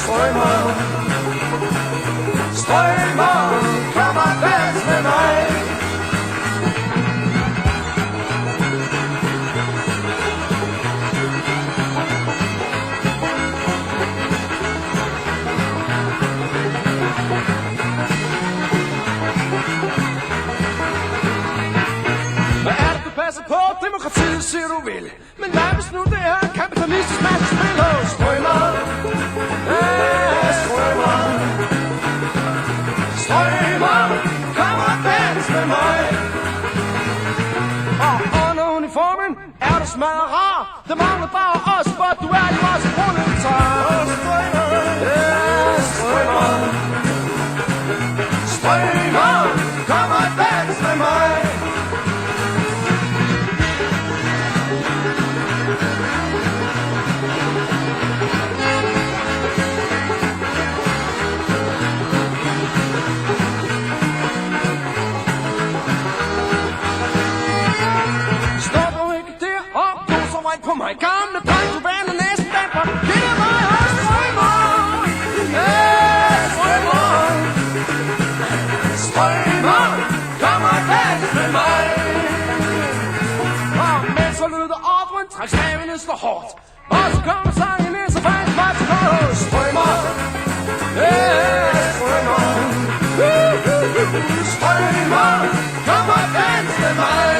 Strømmer, strømmer, kom og dans med mig. Hvad er det, du passer på? Demokratiet siger du vil. Men hvad hvis nu det er en kapitalistisk massespil? Strømmer, strømmer, strømmer, kom og dans med mig. Og under uniformen er du smal og rar. Der mangler bare os, for du er jo også proletar. Strømmer, strømmer, strømmer, kom og dans med mig. På mig gamle dreng, du vander næsten den for hele mig og strømmer. Strømmer, strømmer, kom og dans med mig. Og mens så lyder ordren, træk stavene slår hårdt. Og så kommer sangen ind, så fandt mig til kort. Strømmer, strømmer, strømmer, kom og dans med mig.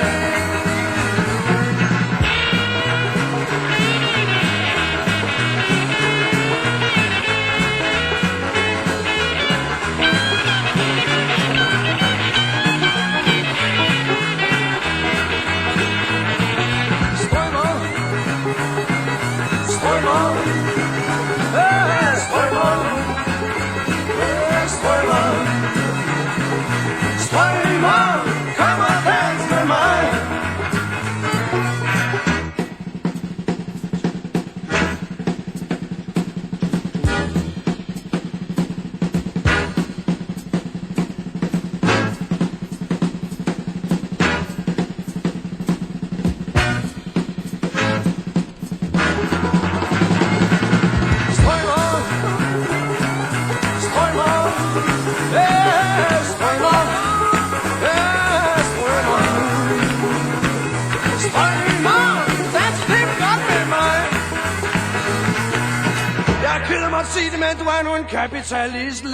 Sig det, men du er nu en kapitalist.